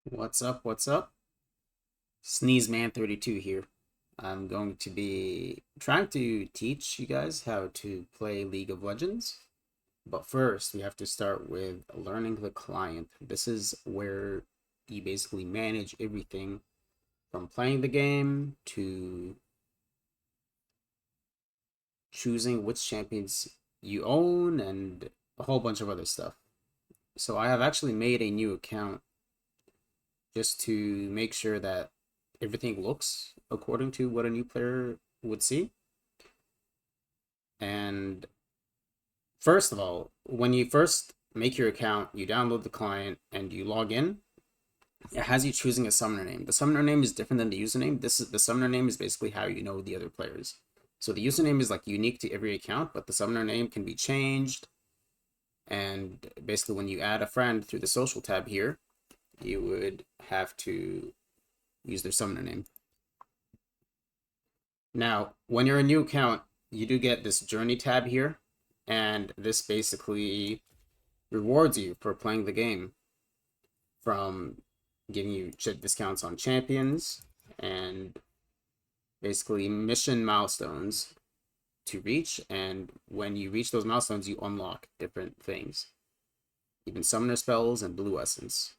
What's up? What's up? Sneeze Man 32 here. I'm going to be trying to teach you guys how to play League of Legends. But first, we have to start with learning the client. This is where you basically manage everything from playing the game to choosing which champions you own and a whole bunch of other stuff. So I have actually made a new account just to make sure that everything looks according to what a new player would see. And first of all, when you first make your account, you download the client and you log in. It has you choosing a summoner name. The summoner name is different than the username. The summoner name is basically how you know the other players. So the username is like unique to every account, but the summoner name can be changed. And basically, when you add a friend through the social tab here, you would have to use their summoner name. Now, when you're a new account, you do get this journey tab here, and this basically rewards you for playing the game from giving you discounts on champions and basically mission milestones to reach. And when you reach those milestones, you unlock different things, even summoner spells and blue essence,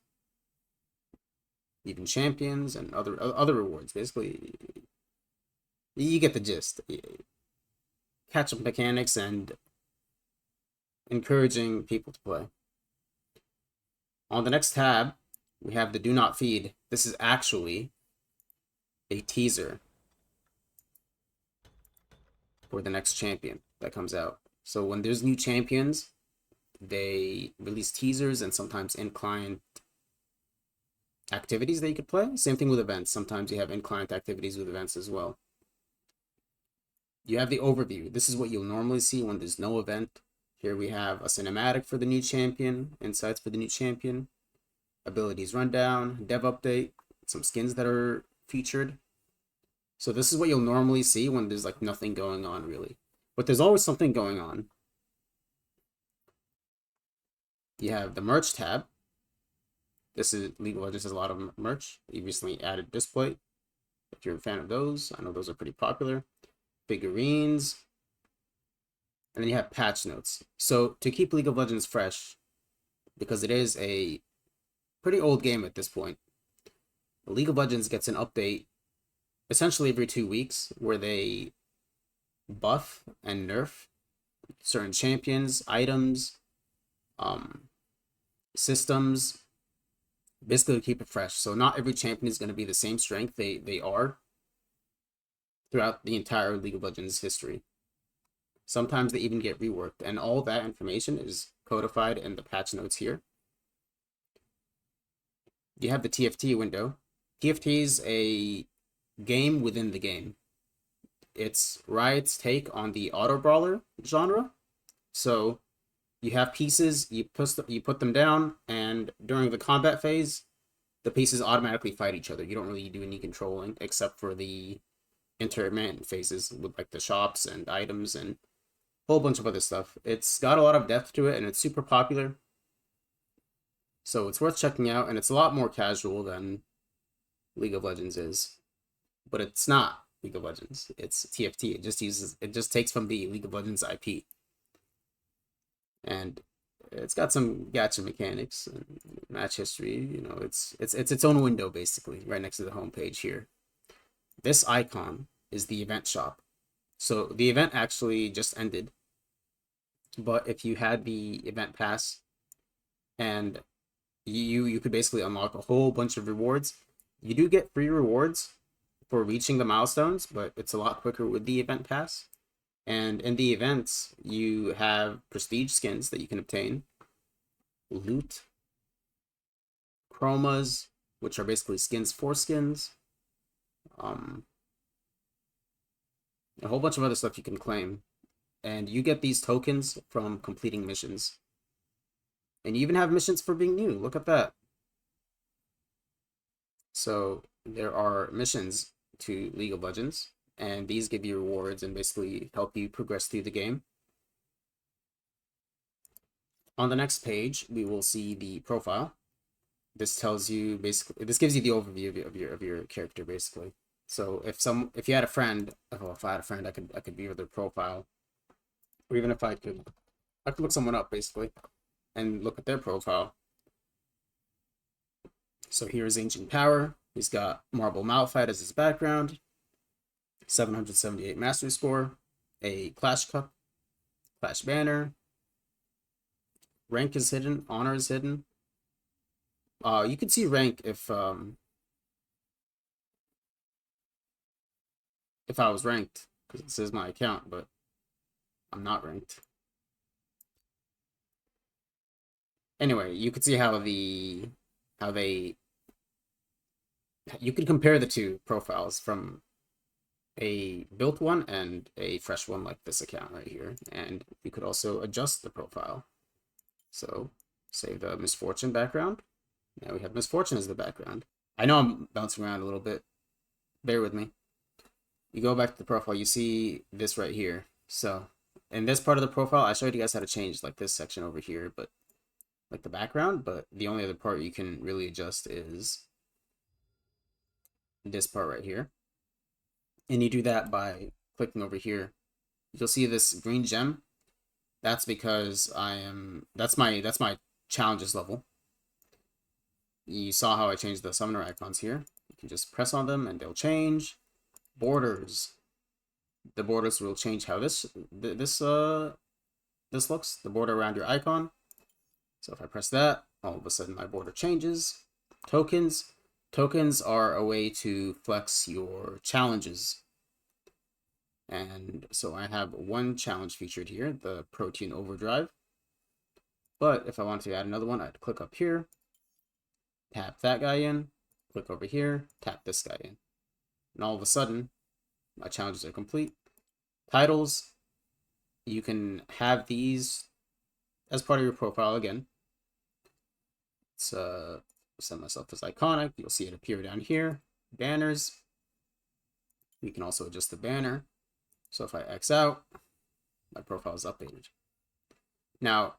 even champions and other rewards. Basically, you get the gist. Catch up mechanics and encouraging people to play. On the next tab, we have the do not feed. This is actually a teaser for the next champion that comes out. So when there's new champions, they release teasers and sometimes in-client activities that you could play. Same thing with events. Sometimes you have in-client activities with events as well. You have the overview. This is what you'll normally see when there's no event. Here we have a cinematic for the new champion, insights for the new champion, abilities rundown, dev update, some skins that are featured. So this is what you'll normally see when there's like nothing going on really. But there's always something going on. You have the merch tab. This is League of Legends has a lot of merch. You recently added display. If you're a fan of those, I know those are pretty popular. Figurines. And then you have patch notes. So to keep League of Legends fresh, because it is a pretty old game at this point, League of Legends gets an update essentially every 2 weeks where they buff and nerf certain champions, items, systems, basically to keep it fresh. So not every champion is going to be the same strength they are throughout the entire League of Legends history. Sometimes they even get reworked, and all that information is codified in the patch notes here. You have the TFT window. TFT is a game within the game. It's Riot's take on the auto brawler genre. So you have pieces, you put them down, and during the combat phase, the pieces automatically fight each other. You don't really do any controlling except for the intermittent phases with like the shops and items and a whole bunch of other stuff. It's got a lot of depth to it, and it's super popular. So it's worth checking out, and it's a lot more casual than League of Legends is. But it's not League of Legends. It's TFT. It just takes from the League of Legends IP. And it's got some gacha mechanics and match history. You know, it's its own window basically, right next to the homepage here. This icon is the event shop. So the event actually just ended. But if you had the event pass and you could basically unlock a whole bunch of rewards. You do get free rewards for reaching the milestones, but it's a lot quicker with the event pass. And in the events, you have prestige skins that you can obtain, loot, chromas, which are basically skins for skins, a whole bunch of other stuff you can claim. And you get these tokens from completing missions. And you even have missions for being new. Look at that. So there are missions to League of Legends, and these give you rewards and basically help you progress through the game. On the next page, we will see the profile. this tells you basically, this gives you the overview of your character basically. So if you had a friend, well, if I had a friend, I could view their profile, or even if I could look someone up basically and look at their profile. So here's Ancient Power. He's got Marble Malphite as his background, 778 mastery score, a Clash Cup, Clash Banner, rank is hidden, honor is hidden. You can see rank if I was ranked, because this is my account, but I'm not ranked. Anyway, you can see how they you can compare the two profiles from a built one and a fresh one like this account right here, and you could also adjust the profile. So save the Misfortune background. Now we have Misfortune as the background. I know I'm bouncing around a little bit. Bear with me. You go back to the profile, you see this right here. So in this part of the profile, I showed you guys how to change like this section over here, but like the background, but the only other part you can really adjust is this part right here. And you do that by clicking over here. You'll see this green gem. That's because that's my challenges level. You saw how I changed the summoner icons here. You can just press on them and they'll change. Borders. The borders will change how this looks. The border around your icon. So if I press that, all of a sudden my border changes. Tokens. Tokens are a way to flex your challenges. And so I have one challenge featured here, the Protein Overdrive. But if I want to add another one, I'd click up here, tap that guy in, click over here, tap this guy in. And all of a sudden, my challenges are complete. Titles, you can have these as part of your profile again. Let's set myself as iconic. You'll see it appear down here. Banners. You can also adjust the banner. So if I X out, my profile is updated. Now,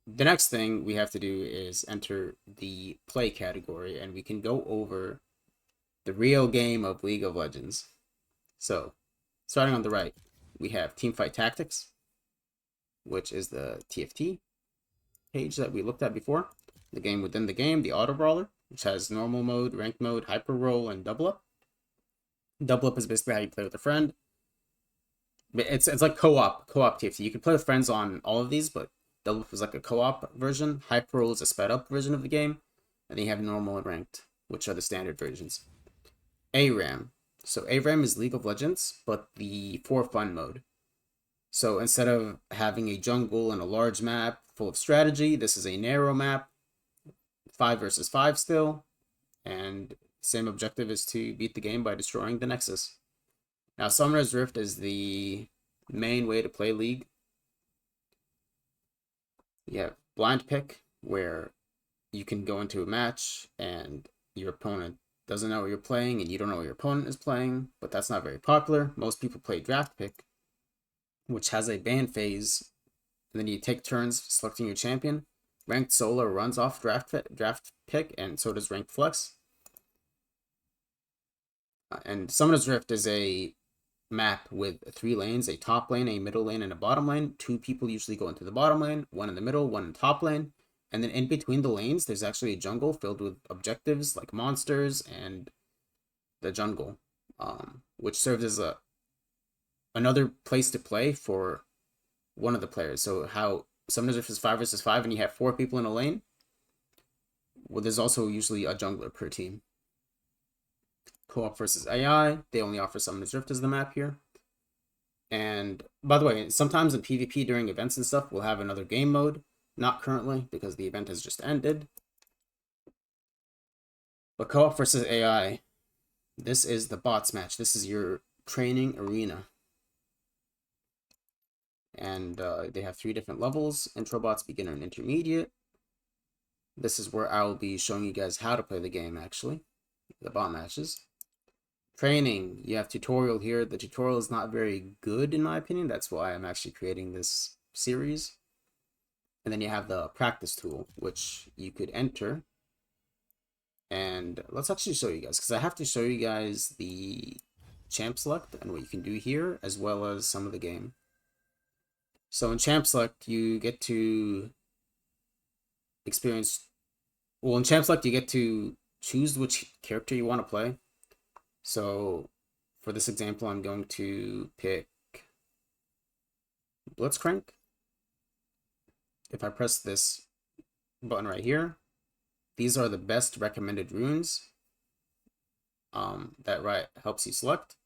the next thing we have to do is enter the play category, and we can go over the real game of League of Legends. So, starting on the right, we have Teamfight Tactics, which is the TFT page that we looked at before. The game within the game, the Auto Brawler, which has normal mode, ranked mode, hyper roll, and double up. Double up is basically how you play with a friend. It's like co-op TFT. You can play with friends on all of these, but double up is like a co-op version. Hyper roll is a sped up version of the game, and then you have normal and ranked, which are the standard versions. ARAM. So ARAM is League of Legends, but the for fun mode. So instead of having a jungle and a large map full of strategy, this is a narrow map, 5 versus 5 still, and same objective is to beat the game by destroying the Nexus. Now, Summoner's Rift is the main way to play League. You have blind pick, where you can go into a match and your opponent doesn't know what you're playing and you don't know what your opponent is playing, but that's not very popular. Most people play draft pick, which has a ban phase, and then you take turns selecting your champion. Ranked solo runs off draft pick, and so does ranked flex. And Summoner's Rift is a map with 3 lanes, a top lane, a middle lane, and a bottom lane. 2 people usually go into the bottom lane, 1 in the middle, 1 in the top lane. And then in between the lanes, there's actually a jungle filled with objectives like monsters and the jungle, which serves as another place to play for one of the players. So how Summoner's Rift is 5 versus 5 and you have 4 people in a lane, well, there's also usually a jungler per team. Co-op versus AI, they only offer Summoner's Rift as the map here. And by the way, sometimes in PvP during events and stuff, we'll have another game mode. Not currently, because the event has just ended. But co-op versus AI, this is the bots match. This is your training arena. And they have 3 different levels: intro bots, beginner, and intermediate. This is where I'll be showing you guys how to play the game, actually. The bot matches. Training, you have tutorial here. The tutorial is not very good in my opinion. That's why I'm actually creating this series. And then you have the practice tool, which you could enter And let's actually show you guys, because I have to show you guys the champ select and what you can do here, as well as some of the game. So in champ select, you get to experience, well, in champ select, you get to choose which character you want to play. So for this example, I'm going to pick Blitzcrank. If I press this button right here, these are the best recommended runes that helps you select.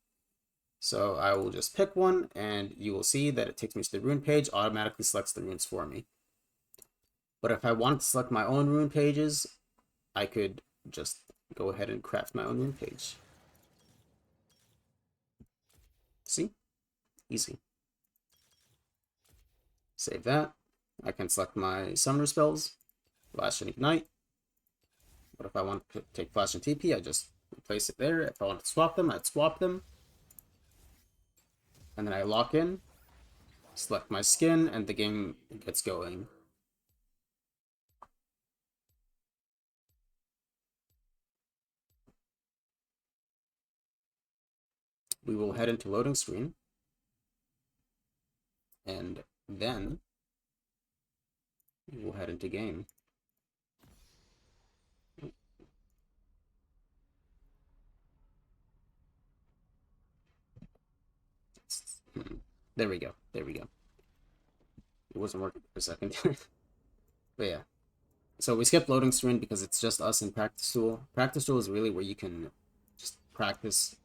So I will just pick one, and you will see that it takes me to the rune page, automatically selects the runes for me. But if I wanted to select my own rune pages, I could just go ahead and craft my own rune page. See? Easy. Save that. I can select my summoner spells, Flash and Ignite. But if I want to take Flash and TP, I just place it there. If I want to swap them, I'd swap them. And then I lock in, select my skin, and the game gets going. We will head into loading screen. And then we will head into game. There we go. There we go. It wasn't working for a second. But yeah. So we skipped loading screen because it's just us in practice tool. Practice tool is really where you can just practice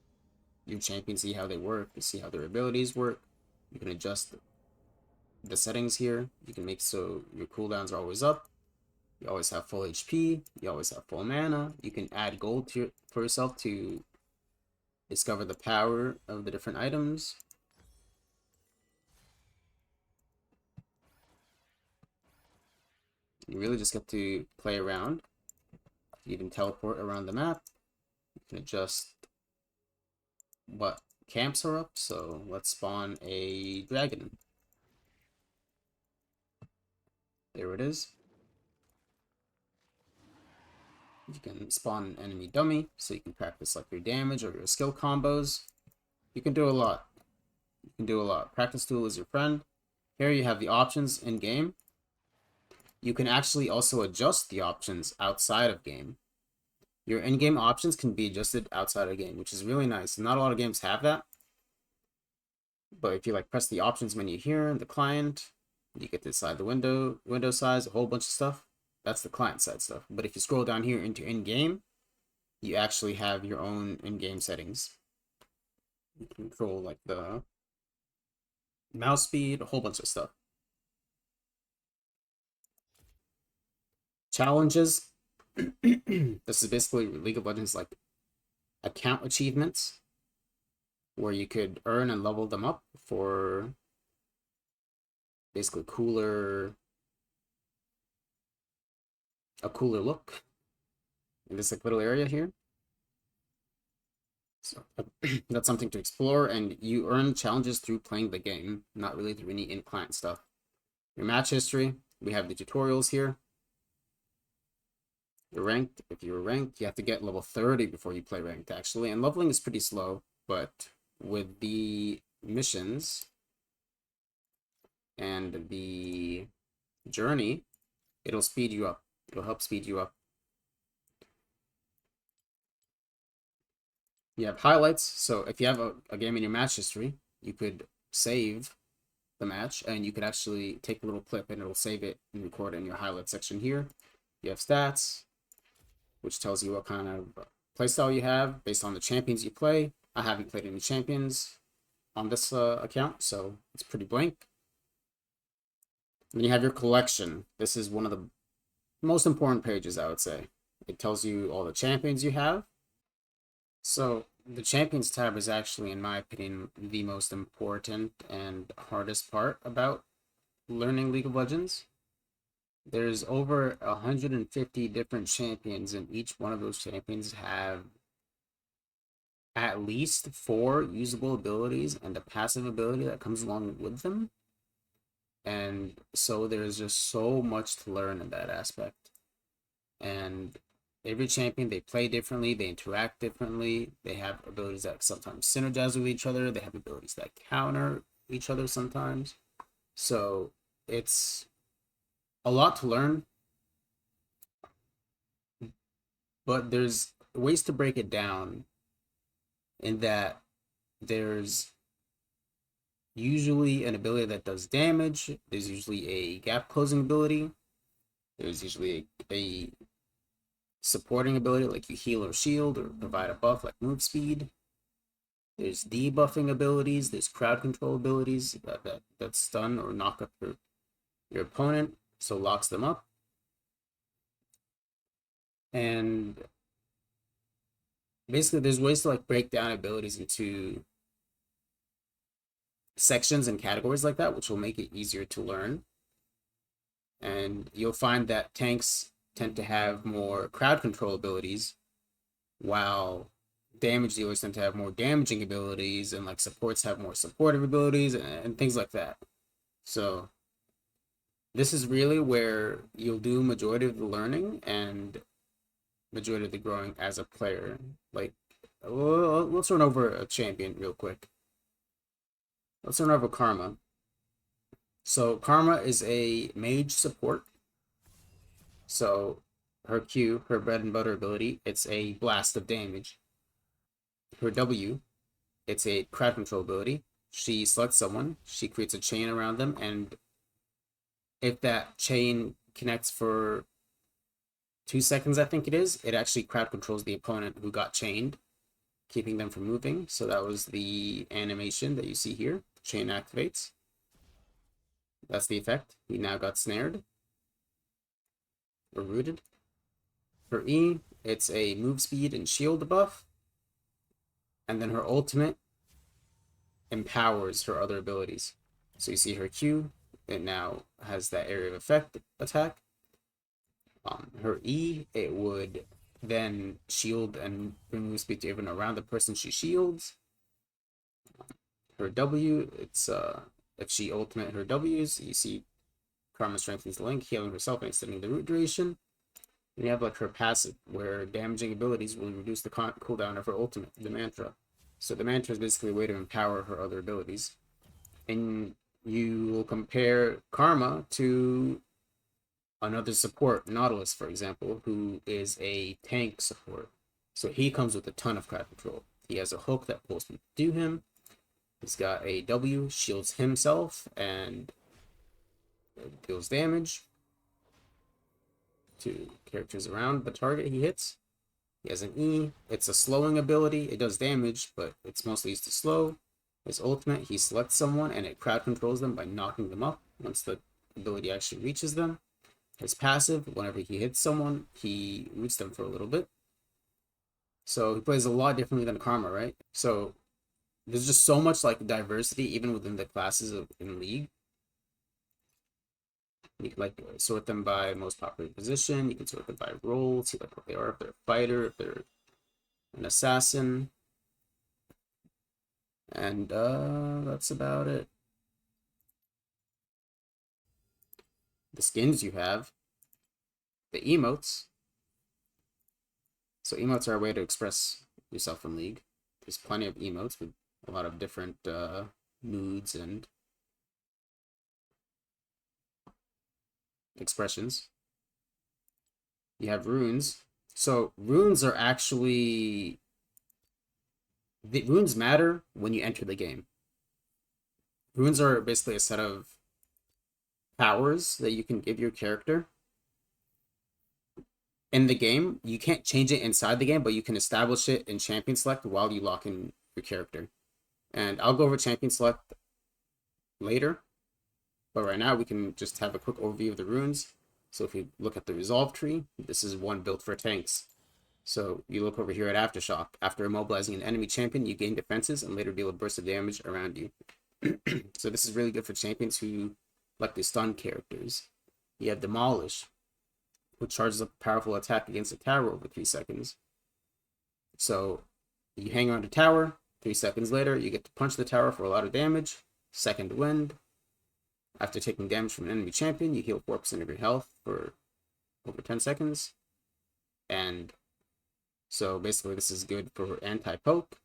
your champions, see how they work, see how their abilities work. You can adjust the settings here. You can make so your cooldowns are always up. You always have full HP. You always have full mana. You can add gold for yourself to discover the power of the different items. You really just get to play around. You can teleport around the map. You can adjust what camps are up. So let's spawn a dragon. There it is. You can spawn an enemy dummy, so you can practice like your damage or your skill combos. You can do a lot. You can do a lot. Practice tool is your friend. Here you have the options in game. You can actually also adjust the options outside of game. Your in-game options can be adjusted outside of game, which is really nice. Not a lot of games have that. But if you like press the options menu here in the client, you get to decide the window size, a whole bunch of stuff. That's the client side stuff. But if you scroll down here into in-game, you actually have your own in-game settings. You control like the mouse speed, a whole bunch of stuff. Challenges. This is basically League of Legends like account achievements, where you could earn and level them up for basically a cooler look in this like little area here. So that's something to explore, and you earn challenges through playing the game, not really through any in-client stuff. Your match history, we have the tutorials here. You're ranked. If you're ranked, you have to get level 30 before you play ranked, actually. And leveling is pretty slow, but with the missions and the journey, it'll speed you up. It'll help speed you up. You have highlights. So if you have a game in your match history, you could save the match, and you could actually take a little clip and it'll save it and record it in your highlight section here. You have stats, which tells you what kind of playstyle you have based on the champions you play. I haven't played any champions on this account, so it's pretty blank. And then you have your collection. This is one of the most important pages, I would say. It tells you all the champions you have. So the champions tab is actually, in my opinion, the most important and hardest part about learning League of Legends. There's over 150 different champions, and each one of those champions have at least 4 usable abilities and a passive ability that comes along with them. And so there's just so much to learn in that aspect. And every champion, they play differently, they interact differently, they have abilities that sometimes synergize with each other, they have abilities that counter each other sometimes. So it's a lot to learn, but there's ways to break it down in that there's usually an ability that does damage, there's usually a gap closing ability, there's usually a supporting ability like you heal or shield or provide a buff like move speed. There's debuffing abilities, there's crowd control abilities that stun or knock up your opponent, so locks them up. And basically there's ways to like break down abilities into sections and categories like that, which will make it easier to learn. And you'll find that tanks tend to have more crowd control abilities, while damage dealers tend to have more damaging abilities, and like supports have more supportive abilities and things like that. So this is really where you'll do majority of the learning and majority of the growing as a player. Like, let's run over a champion real quick. Let's run over Karma. So Karma is a mage support. So her Q, her bread and butter ability, it's a blast of damage. Her W, it's a crowd control ability. She selects someone, she creates a chain around them, and if that chain connects for 2 seconds, I think it is, it actually crowd controls the opponent who got chained, keeping them from moving. So that was the animation that you see here. Chain activates. That's the effect. He now got snared or rooted. For E, it's a move speed and shield buff. And then her ultimate empowers her other abilities. So you see her Q, it now has that area of effect attack. Her E, it would then shield and bring move speed to everyone around the person she shields. Her W, it's if she ultimate her W's, you see Karma strengthens the link, healing herself and extending the root duration. And you have like her passive, where damaging abilities will reduce the cooldown of her ultimate, the mantra. So the mantra is basically a way to empower her other abilities. And you will compare Karma to another support, Nautilus, for example, who is a tank support. So he comes with a ton of crowd control. He has a hook that pulls people to him. He's got a W, shields himself, and deals damage to characters around the target he hits. He has an E, it's a slowing ability. It does damage, but it's mostly used to slow. His ultimate, he selects someone and it crowd controls them by knocking them up once the ability actually reaches them. His passive, whenever he hits someone, he roots them for a little bit. So he plays a lot differently than Karma, right? So there's just so much like diversity even within the classes in League. You can like sort them by most popular position. You can sort them by role, see like what they are, if they're a fighter, if they're an assassin. And that's about it. The skins you have, the emotes. So emotes are a way to express yourself in League. There's plenty of emotes with a lot of different moods and expressions. You have runes. So runes are actually, the runes matter when you enter the game. Runes are basically a set of powers that you can give your character in the game. You can't change it inside the game, but you can establish it in champion select while you lock in your character. And I'll go over champion select later, but right now we can just have a quick overview of the runes. So if you look at the resolve tree, this is one built for tanks. So you look over here at Aftershock. After immobilizing an enemy champion, you gain defenses and later deal a burst of damage around you. So this is really good for champions who like the stun characters. You have Demolish, which charges up a powerful attack against a tower over 3 seconds. So you hang around a tower, 3 seconds later, you get to punch the tower for a lot of damage. Second wind. After taking damage from an enemy champion, you heal 4% of your health for over 10 seconds. And so basically this is good for anti-poke,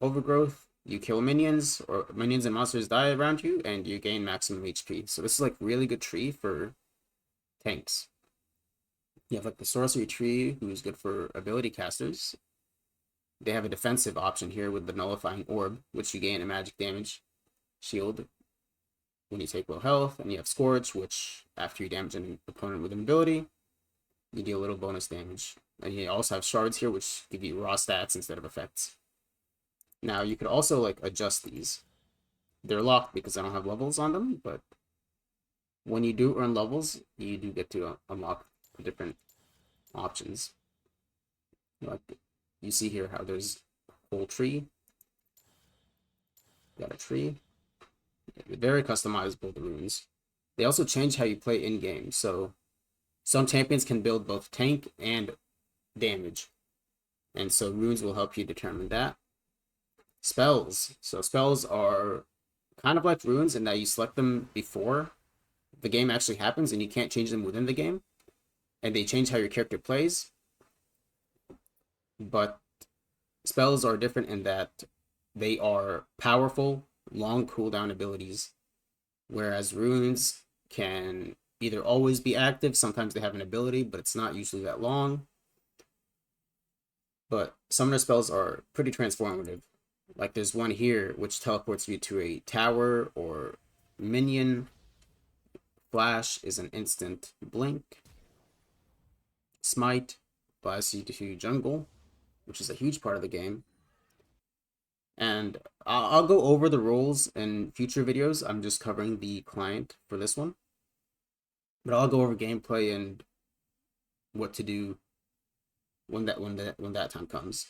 overgrowth. You kill minions, or minions and monsters die around you, and you gain maximum HP. So this is like really good tree for tanks. You have like the sorcery tree, who's good for ability casters. They have a defensive option here with the nullifying orb, which you gain a magic damage shield when you take low health. And you have Scorch, which after you damage an opponent with an ability, you deal a little bonus damage. And you also have shards here, which give you raw stats instead of effects. Now you could also like adjust these. They're locked because I don't have levels on them, but when you do earn levels, you do get to unlock different options. Like you see here how there's a whole tree. Got a tree. Very customizable, the runes. They also change how you play in game. So some champions can build both tank and damage. And so runes will help you determine that. Spells. So spells are kind of like runes in that you select them before the game actually happens and you can't change them within the game. And they change how your character plays. But spells are different in that they are powerful, long cooldown abilities. Whereas runes can either always be active, sometimes they have an ability, but it's not usually that long. But summoner spells are pretty transformative. Like there's one here which teleports you to a tower or minion. Flash is an instant blink. Smite flies you to jungle, which is a huge part of the game. And I'll go over the rules in future videos. I'm just covering the client for this one. But I'll go over gameplay and what to do when that time comes.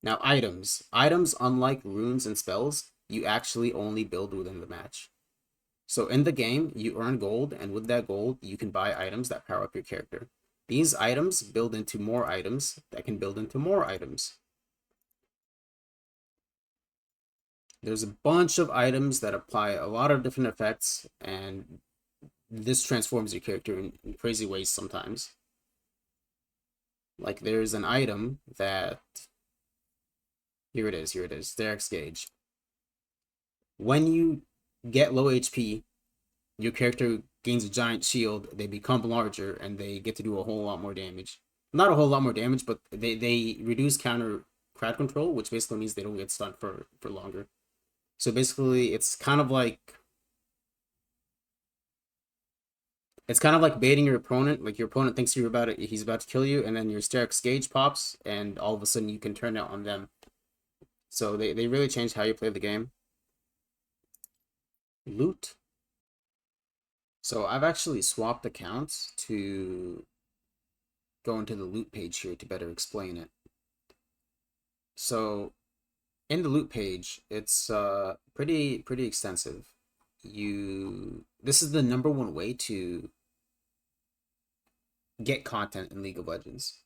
Now, items. Items, unlike runes and spells, you actually only build within the match. So in the game, you earn gold, and with that gold, you can buy items that power up your character. These items build into more items that can build into more items. There's a bunch of items that apply a lot of different effects, and this transforms your character in crazy ways sometimes. Like there's an item that, here it is, Derek's Gauge. When you get low HP, your character gains a giant shield, they become larger, and they get to do a whole lot more damage. Not a whole lot more damage, but they reduce counter crowd control, which basically means they don't get stunned for longer. So basically, it's kind of like baiting your opponent. Like your opponent thinks he's about to kill you, and then your Derek's Gauge pops, and all of a sudden you can turn it on them. So they really changed how you play the game. Loot. So I've actually swapped accounts to go into the loot page here to better explain it. So in the loot page, it's pretty extensive. This is the #1 way to get content in League of Legends.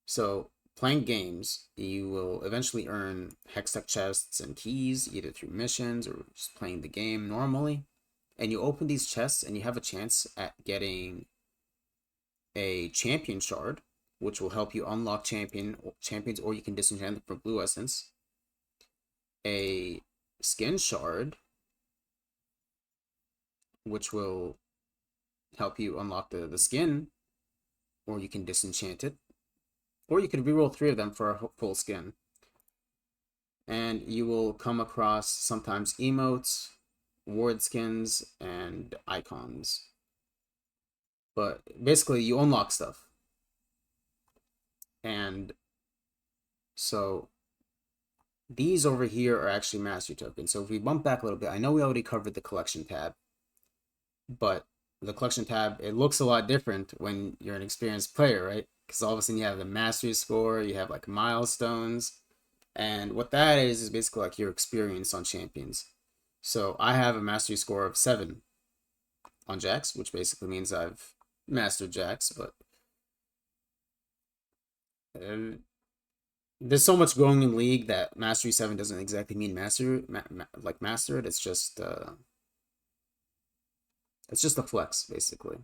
So playing games, you will eventually earn hextech chests and keys either through missions or just playing the game normally. And you open these chests and you have a chance at getting a champion shard, which will help you unlock champions, or you can disenchant them for blue essence. A skin shard, which will help you unlock the skin, or you can disenchant it, or you can reroll 3 of them for a full skin. And you will come across sometimes emotes, ward skins, and icons. But basically, you unlock stuff. And so these over here are actually mastery tokens. So if we bump back a little bit, I know we already covered the collection tab, but the collection tab, it looks a lot different when you're an experienced player, right? Because all of a sudden you have the mastery score, you have like milestones, and what that is basically like your experience on champions. So I have a mastery score of 7 on Jax, which basically means I've mastered Jax, but there's so much going in League that mastery 7 doesn't exactly mean master it. It's just a flex basically.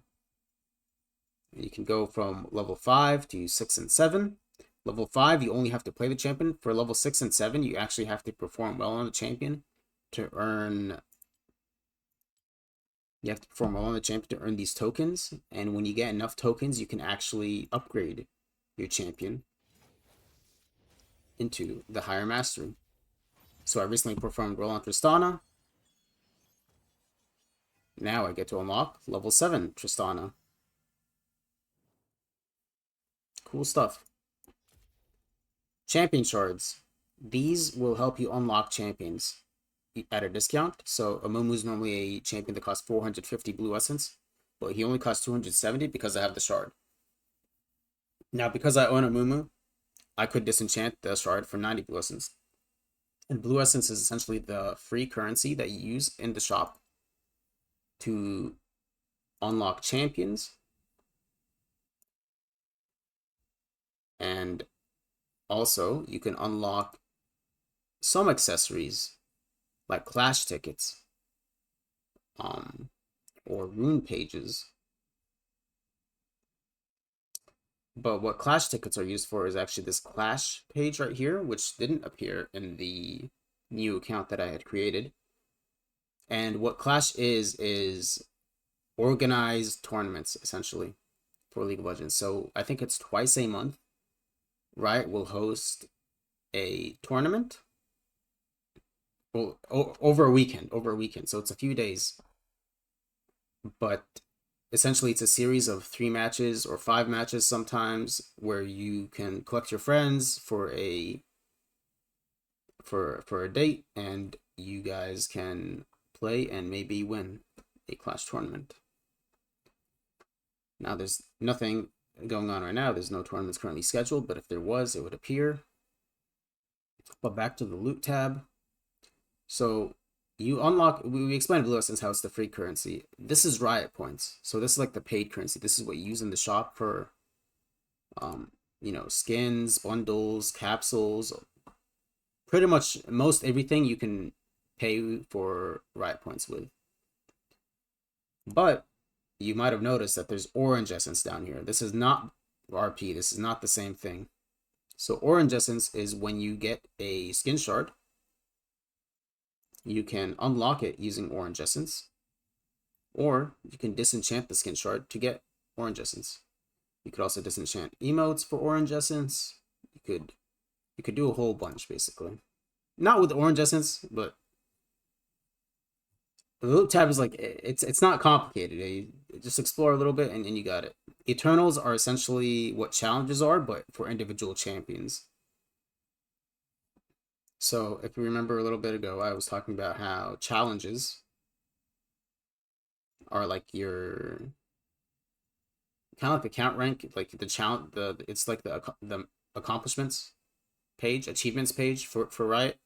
You can go from level 5 to 6 and 7. Level 5, you only have to play the champion. For level 6 and 7, you actually have to perform well on the champion to earn. You have to perform well on the champion to earn these tokens. And when you get enough tokens, you can actually upgrade your champion into the higher mastery. So I recently performed well on Tristana. Now I get to unlock level 7 Tristana. Cool stuff. Champion shards. These will help you unlock champions at a discount. So Amumu is normally a champion that costs 450 blue essence, but he only costs 270 because I have the shard. Now, because I own Amumu, I could disenchant the shard for 90 blue essence. And blue essence is essentially the free currency that you use in the shop to unlock champions. And also, you can unlock some accessories like clash tickets or rune pages. But what clash tickets are used for is actually this clash page right here, which didn't appear in the new account that I had created. And what clash is organized tournaments, essentially, for League of Legends. So I think it's twice a month, right? We'll host a tournament. Well, over a weekend. So it's a few days. But essentially it's a series of 3 matches or 5 matches sometimes where you can collect your friends for a date, and you guys can play and maybe win a clash tournament. Now there's nothing going on right now. There's no tournaments currently scheduled, but if there was, it would appear. But back to the loot tab. So you unlock, we explained Blue Essence how it's the free currency. This is Riot points. So this is like the paid currency. This is what you use in the shop for, skins, bundles, capsules. Pretty much most everything you can pay for Riot points with. But you might have noticed that there's orange essence down here. This is not RP. This is not the same thing. So orange essence is when you get a skin shard. You can unlock it using orange essence, or you can disenchant the skin shard to get orange essence. You could also disenchant emotes for orange essence. You could do a whole bunch, basically. Not with orange essence, but the loot tab is like, it's not complicated. You just explore a little bit and you got it. Eternals are essentially what challenges are, but for individual champions. So if you remember a little bit ago, I was talking about how challenges are like your kind of like account rank, like the challenge, it's like the accomplishments page, achievements page for Riot.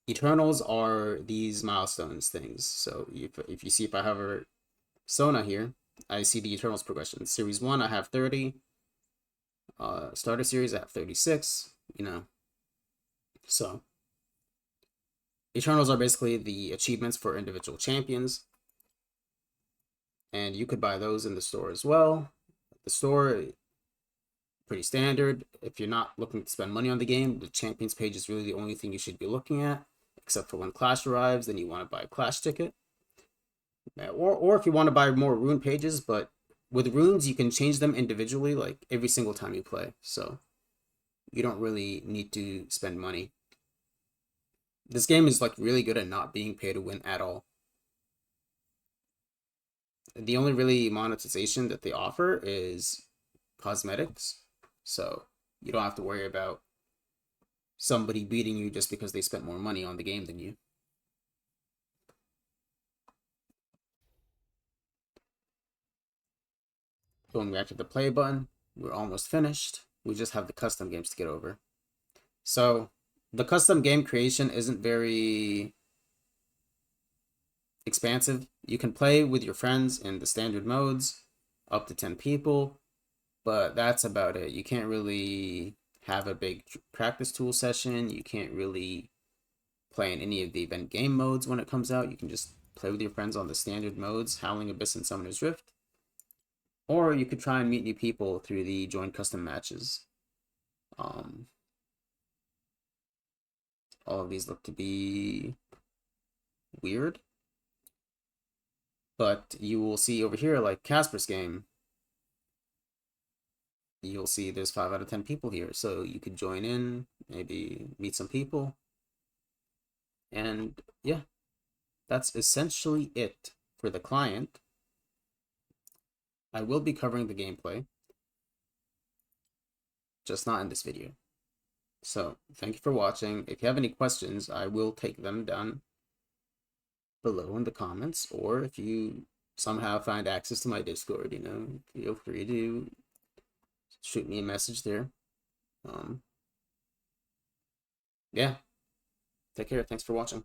Eternals are these milestones things. So if you see, if I have a Sona here, I see the Eternals progression. Series 1, I have 30. Starter series, I have 36. So Eternals are basically the achievements for individual champions. And you could buy those in the store as well. The store, pretty standard. If you're not looking to spend money on the game, the champions page is really the only thing you should be looking at. Except for when Clash arrives, then you want to buy a Clash ticket. Or if you want to buy more rune pages, but with runes, you can change them individually, like every single time you play. So you don't really need to spend money. This game is like really good at not being pay to win at all. The only really monetization that they offer is cosmetics. So you don't have to worry about somebody beating you just because they spent more money on the game than you. Going back to the play button, we're almost finished. We just have the custom games to get over. So the custom game creation isn't very expansive. You can play with your friends in the standard modes, up to 10 people, but that's about it. You can't really have a big practice tool session. You can't really play in any of the event game modes when it comes out. You can just play with your friends on the standard modes, Howling Abyss and Summoner's Rift. Or you could try and meet new people through the join custom matches. Um, all of these look to be weird. But you will see over here, like Casper's game, you'll see there's 5 out of 10 people here. So you could join in, maybe meet some people. And yeah, that's essentially it for the client. I will be covering the gameplay, just not in this video. So thank you for watching. If you have any questions, I will take them down below in the comments, or if you somehow find access to my Discord, you know, feel free to shoot me a message there. Yeah, take care. Thanks for watching.